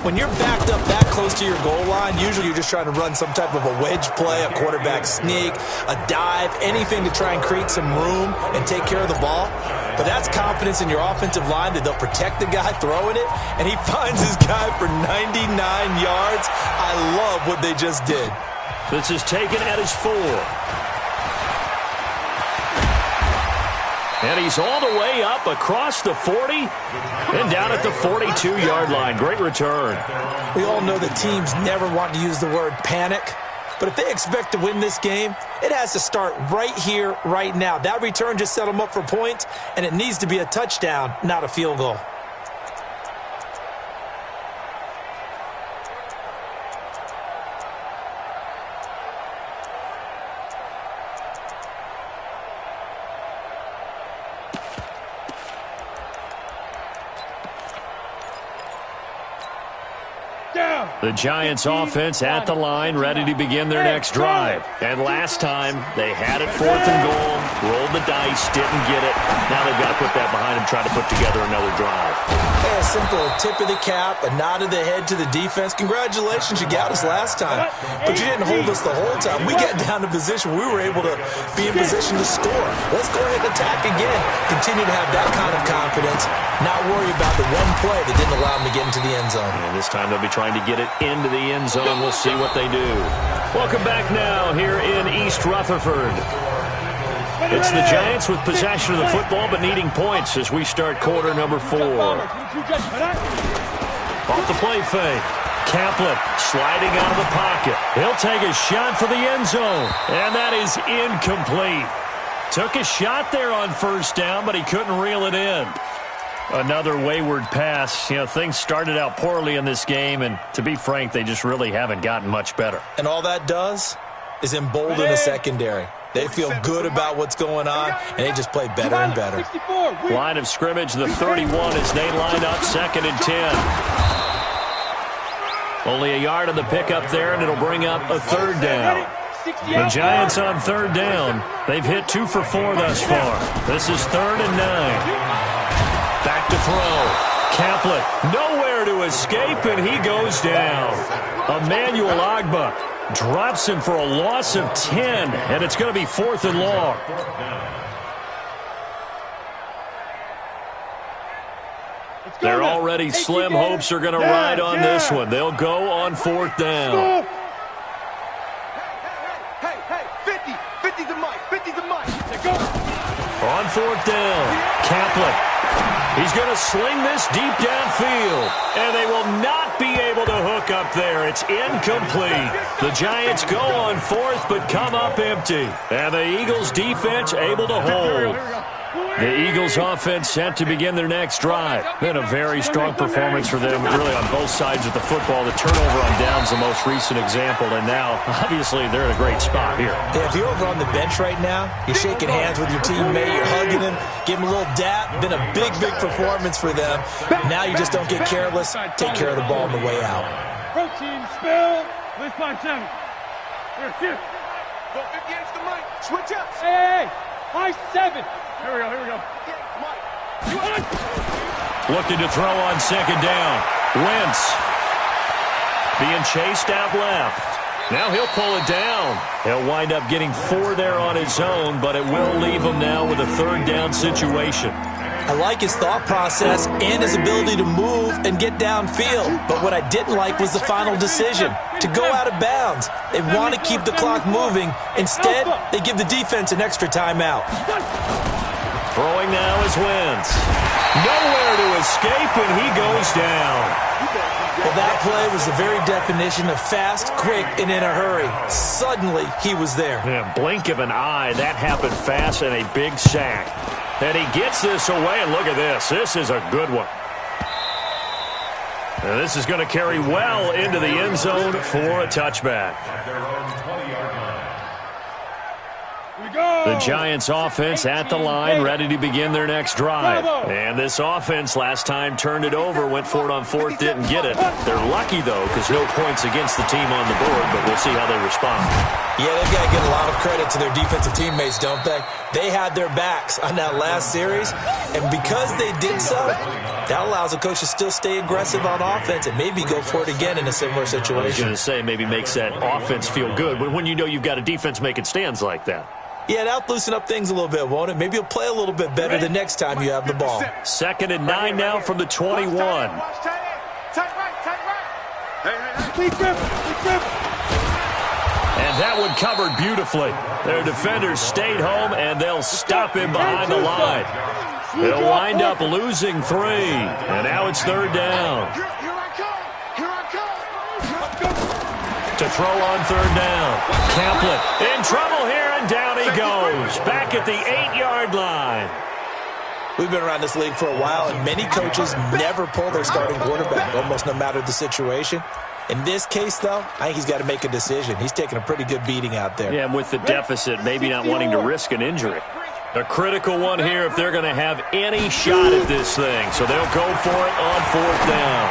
When you're backed up that close to your goal line, usually you're just trying to run some type of a wedge play, a quarterback sneak, a dive, anything to try and create some room and take care of the ball. But that's confidence in your offensive line that they'll protect the guy throwing it, and he finds his guy for 99 yards. I love what they just did. This is taken at his 4. And he's all the way up across the 40 and down at the 42-yard line. Great return. We all know that teams never want to use the word panic, but if they expect to win this game, it has to start right here, right now. That return just set them up for points, and it needs to be a touchdown, not a field goal. The Giants offense at the line, ready to begin their next drive. And last time, they had it 4th and goal, rolled the dice, didn't get it. Now they've got to put that behind them, try to put together another drive. Hey, a simple tip of the cap, a nod of the head to the defense. Congratulations, you got us last time. But you didn't hold us the whole time. We got down to position. We were able to be in position to score. Let's go ahead and attack again. Continue to have that kind of confidence. Not worry about the one play that didn't allow them to get into the end zone. And this time they'll be trying to get it into the end zone. We'll see what they do. Welcome back now here in East Rutherford. It's the Giants with possession of the football but needing points as we start quarter number 4. Off the play fake. Kaplan sliding out of the pocket. He'll take a shot for the end zone. And that is incomplete. Took a shot there on first down, but he couldn't reel it in. Another wayward pass. You know, things started out poorly in this game, and to be frank, they just really haven't gotten much better. And all that does is embolden the secondary. They feel good about what's going on, and they just play better and better. Line of scrimmage, the 31 as they line up 2nd and 10. Only a yard on the pickup there, and it'll bring up a 3rd down. The Giants on 3rd down. They've hit 2 for 4 thus far. This is 3rd and 9. Back to throw. Kaplan nowhere to escape, and he goes down. Emmanuel Ogbah drops him for a loss of 10, and it's going to be 4th and long. Their already slim hopes are going to ride on this one. They'll go on 4th down. On 4th down, Kaplan. He's going to sling this deep downfield, and they will not be able to hook up there. It's incomplete. The Giants go on 4th, but come up empty. And the Eagles defense able to hold. The Eagles offense set to begin their next drive. Been a very strong performance for them, really on both sides of the football. The turnover on downs the most recent example, and now, obviously, they're in a great spot here. Yeah, if you're over on the bench right now, you're shaking hands with your teammate, you're hugging him, give him a little dap. Been a big, big performance for them. Now you just don't get careless. Take care of the ball on the way out. Protein spill with 5-7. Here, shoot. Go 50 inch the mic. Switch up. Hey, 5-7. Here we go. Looking to throw on 2nd down. Wentz being chased out left. Now he'll pull it down. He'll wind up getting 4 there on his own, but it will leave him now with a 3rd down situation. I like his thought process and his ability to move and get downfield. But what I didn't like was the final decision, to go out of bounds. They want to keep the clock moving. Instead, they give the defense an extra timeout. Throwing now is Wentz. Nowhere to escape, and he goes down. Well, that play was the very definition of fast, quick, and in a hurry. Suddenly, he was there. Yeah, blink of an eye, that happened fast, and a big sack. And he gets this away, and look at this. This is a good one. And this is going to carry well into the end zone for a touchback. The Giants offense at the line, ready to begin their next drive. And this offense last time turned it over, went for it on fourth, didn't get it. They're lucky, though, because no points against the team on the board, but we'll see how they respond. Yeah, they've got to give a lot of credit to their defensive teammates, don't they? They had their backs on that last series, and because they did so, that allows the coach to still stay aggressive on offense and maybe go for it again in a similar situation. I was going to say, maybe makes that offense feel good when you know you've got a defense making stands like that. Yeah, that'll loosen up things a little bit, won't it? Maybe you'll play a little bit better the next time you have the ball. 2nd and 9 now from the 21. And that one covered beautifully. Their defenders stayed home, and they'll stop him behind the line. They'll wind up losing 3, and now it's 3rd down. To throw on 3rd down. Caplet in trouble here, and down he goes. Back at the 8-yard line. We've been around this league for a while, and many coaches never pull their starting quarterback, almost no matter the situation. In this case, though, I think he's got to make a decision. He's taking a pretty good beating out there. Yeah, and with the deficit, maybe not wanting to risk an injury. A critical one here if they're going to have any shot at this thing. So they'll go for it on 4th down.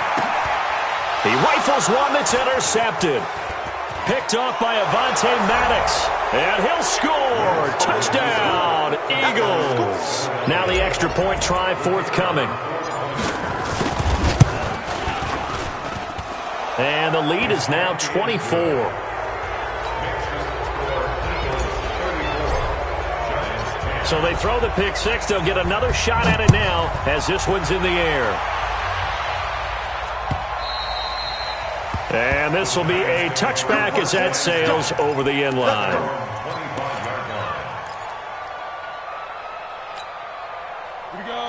He rifles one that's intercepted. Picked off by Avonte Maddox. And he'll score. Touchdown, Eagles. Now the extra point try forthcoming. And the lead is now 24. So they throw the pick six. They'll get another shot at it now as this one's in the air. And this will be a touchback as that sails over the end line.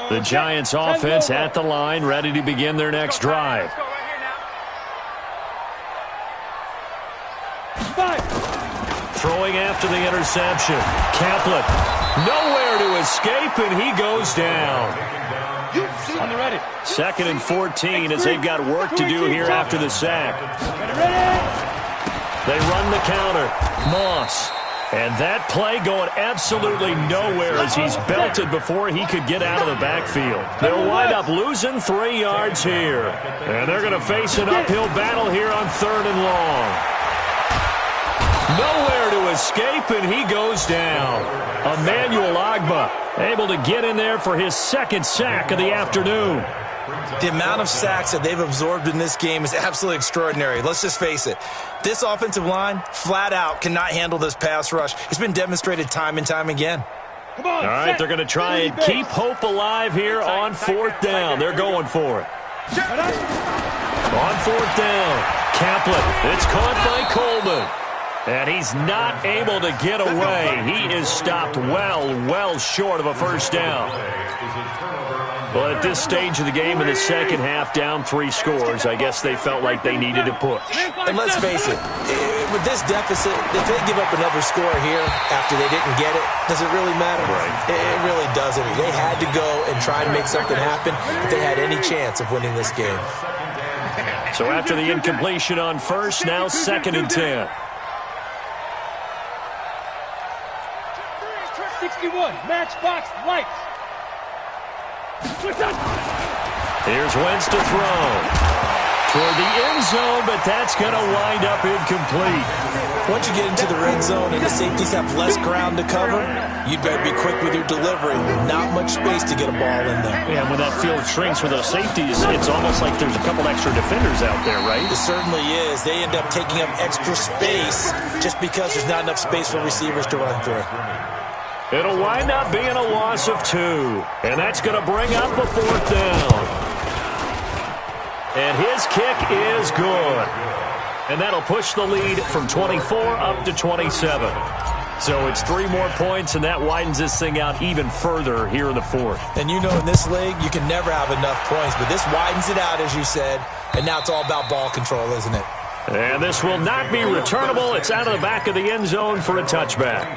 The Giants offense at the line, ready to begin their next drive. Throwing after the interception. Caplet nowhere to escape, and he goes down. On the ready. 2nd and 14 as they've got work to do here after the sack. They run the counter. Moss. And that play going absolutely nowhere as he's belted before he could get out of the backfield. They'll wind up losing 3 yards here. And they're going to face an uphill battle here on 3rd and long. Nowhere to escape, and he goes down. Emmanuel Ogbah able to get in there for his 2nd sack of the afternoon. The amount of sacks that they've absorbed in this game is absolutely extraordinary. Let's just face it. This offensive line, flat out, cannot handle this pass rush. It's been demonstrated time and time again. Come on, all right, they're going to try and keep hope alive here on 4th down. They're going for it. On 4th down, Caplet. It's caught by Coleman. And he's not able to get away. He is stopped well short of a 1st down. Well, at this stage of the game in the second half, down 3 scores, I guess they felt like they needed to push. And let's face it, with this deficit, if they give up another score here after they didn't get it, does it really matter? Right. It really doesn't. They had to go and try and make something happen if they had any chance of winning this game. So after the incompletion on 1st, now 2nd and 10. 61, matchbox lights. Here's Wentz to throw. Toward the end zone, but that's going to wind up incomplete. Once you get into the red zone and the safeties have less ground to cover, you'd better be quick with your delivery. Not much space to get a ball in there. Yeah, when that field shrinks for those safeties, it's almost like there's a couple extra defenders out there, right? It certainly is. They end up taking up extra space just because there's not enough space for receivers to run through. It'll wind up being a loss of 2. And that's going to bring up a 4th down. And his kick is good. And that'll push the lead from 24 up to 27. So it's 3 more points, and that widens this thing out even further here in the 4th. And you know in this league, you can never have enough points. But this widens it out, as you said. And now it's all about ball control, isn't it? And this will not be returnable. It's out of the back of the end zone for a touchback.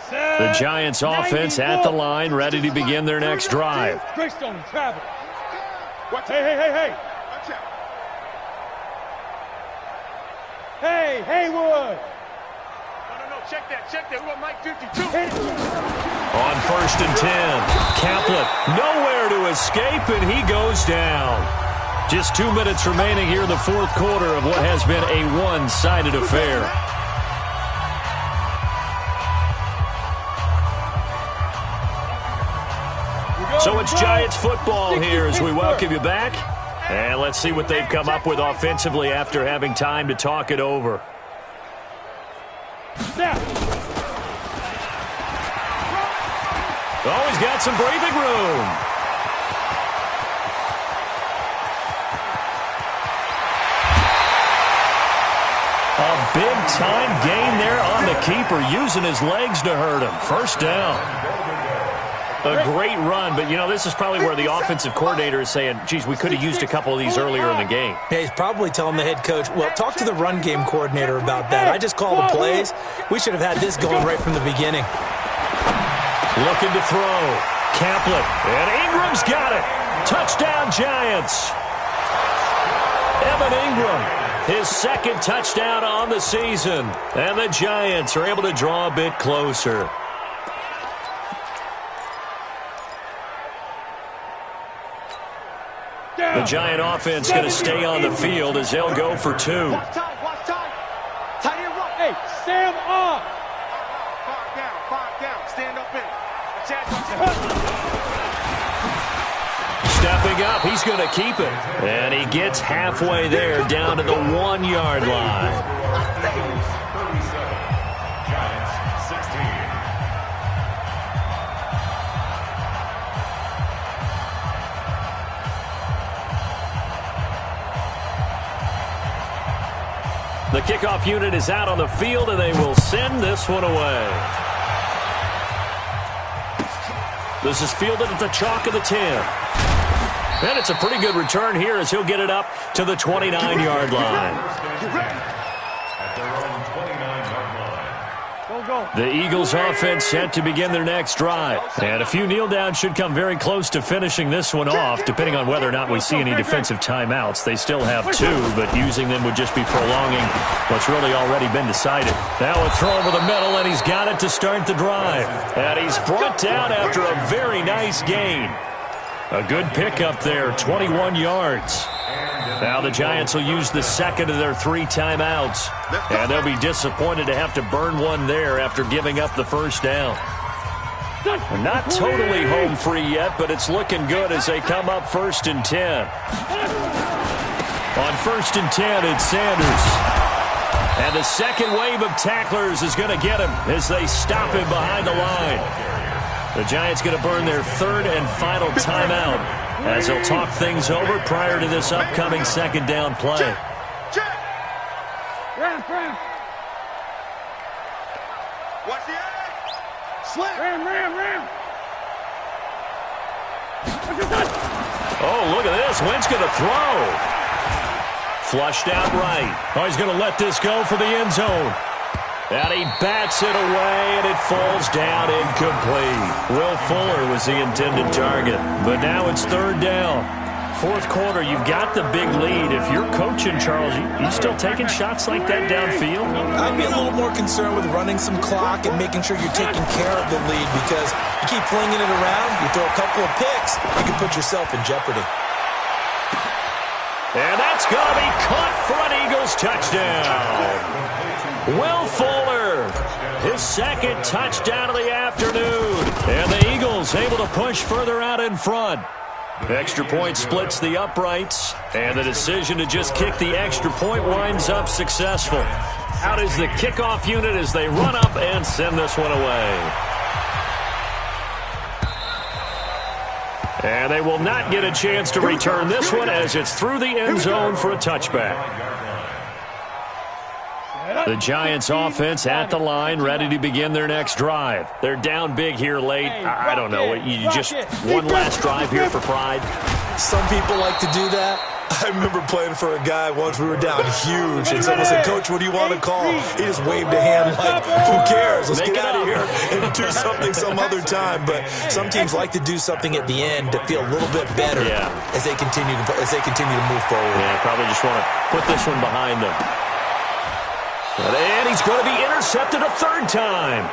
The Giants offense at the line, ready to begin their next drive. Greystone travel. Hey. Hey, Haywood. No, check that. We want Mike 52. On 1st and 10, Kaplan nowhere to escape, and he goes down. Just 2 minutes remaining here in the fourth quarter of what has been a one-sided affair. So it's Giants football here as we welcome you back. And let's see what they've come up with offensively after having time to talk it over. Oh, he's got some breathing room. A big-time gain there on the keeper, using his legs to hurt him. First down. A great run, but, you know, this is probably where the offensive coordinator is saying, geez, we could have used a couple of these earlier in the game. Yeah, he's probably telling the head coach, well, talk to the run game coordinator about that. I just called the plays. We should have had this going right from the beginning. Looking to throw. Kaplan. And Ingram's got it. Touchdown, Giants. Evan Ingram, his second touchdown on the season. And the Giants are able to draw a bit closer. The Giant offense going to stay on the field as they'll go for two. Watch time. Tight end right. Hey, stand up. Five down. Stand up in. Stepping up, he's going to keep it. And he gets halfway there, down to the 1-yard line. Giants 16. The kickoff unit is out on the field, and they will send this one away. This is fielded at the chalk of the 10. And it's a pretty good return here as he'll get it up to the 29-yard line. At their own 29-yard line. The Eagles offense set to begin their next drive. And a few kneel downs should come very close to finishing this one off, depending on whether or not we see any defensive timeouts. They still have 2, but using them would just be prolonging what's really already been decided. Now a throw over the middle, and he's got it to start the drive. And he's brought down after a very nice gain. A good pickup there, 21 yards. Now the Giants will use the second of their 3 timeouts. And they'll be disappointed to have to burn one there after giving up the first down. They're not totally home free yet, but it's looking good as they come up 1st and 10. On 1st and 10, it's Sanders. And the second wave of tacklers is going to get him as they stop him behind the line. The Giants going to burn their 3rd and final timeout as they'll talk things over prior to this upcoming second down play. Ram. Watch the eye. Slip. Ram. Oh, look at this. Wentz going to throw. Flushed out right. Oh, he's going to let this go for the end zone. And he bats it away, and it falls down incomplete. Will Fuller was the intended target, but now it's 3rd down. 4th quarter, you've got the big lead. If you're coaching, Charles, you still taking shots like that downfield? I'd be a little more concerned with running some clock and making sure you're taking care of the lead, because you keep flinging it around, you throw a couple of picks, you can put yourself in jeopardy. And that's going to be caught for an Eagles touchdown. Will Fuller, his second touchdown of the afternoon. And the Eagles able to push further out in front. Extra point splits the uprights, and the decision to just kick the extra point winds up successful. Out is the kickoff unit as they run up and send this one away. And they will not get a chance to return this one as it's through the end zone for a touchback. The Giants offense at the line, ready to begin their next drive. They're down big here late. I don't know. You just one last drive here for pride. Some people like to do that. I remember playing for a guy once. We were down huge, and someone said, "Coach, what do you want to call?" He just waved a hand like, "Who cares? Let's get out of here and do something some other time." But some teams like to do something at the end to feel a little bit better as they continue to move forward. Yeah, probably just want to put this one behind them. And he's going to be intercepted a third time.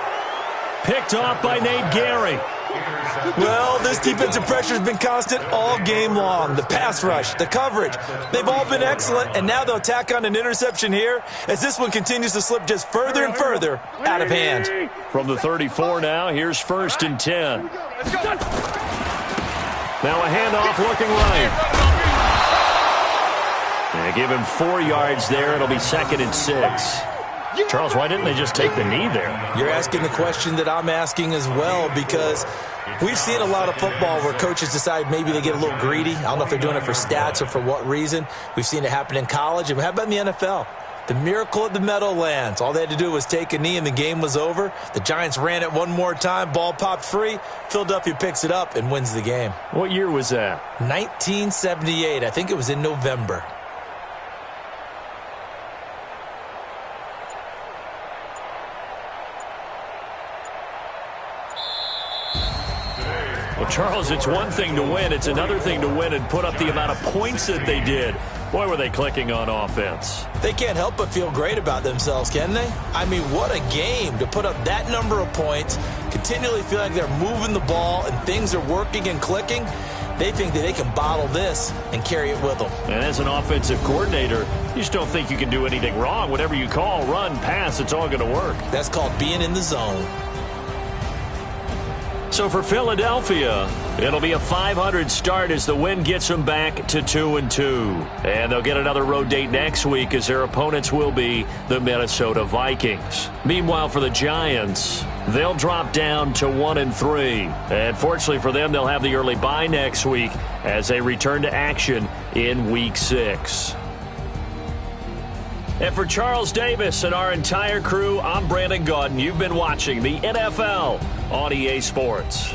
Picked off by Nate Gary. Well, this defensive pressure has been constant all game long. The pass rush, the coverage, they've all been excellent, and now they'll tack on an interception here as this one continues to slip just further and further out of hand. From the 34 now, here's 1st and 10. Now a handoff looking right. And give him 4 yards there. It'll be 2nd and 6. Charles, why didn't they just take the knee there? You're asking the question that I'm asking as well, because we've seen a lot of football where coaches decide maybe they get a little greedy. I don't know if they're doing it for stats or for what reason. We've seen it happen in college. And how about in the NFL? The miracle at the Meadowlands. All they had to do was take a knee and the game was over. The Giants ran it one more time. Ball popped free. Philadelphia picks it up and wins the game. What year was that? 1978. I think it was in November. Well, Charles, it's one thing to win. It's another thing to win and put up the amount of points that they did. Boy, were they clicking on offense. They can't help but feel great about themselves, can they? I mean, what a game to put up that number of points, continually feel like they're moving the ball and things are working and clicking. They think that they can bottle this and carry it with them. And as an offensive coordinator, you just don't think you can do anything wrong. Whatever you call, run, pass, it's all going to work. That's called being in the zone. So for Philadelphia, it'll be a .500 start as the win gets them back to 2-2. And they'll get another road date next week as their opponents will be the Minnesota Vikings. Meanwhile, for the Giants, they'll drop down to 1-3. And fortunately for them, they'll have the early bye next week as they return to action in Week 6. And for Charles Davis and our entire crew, I'm Brandon Gaudin. You've been watching the NFL on EA Sports.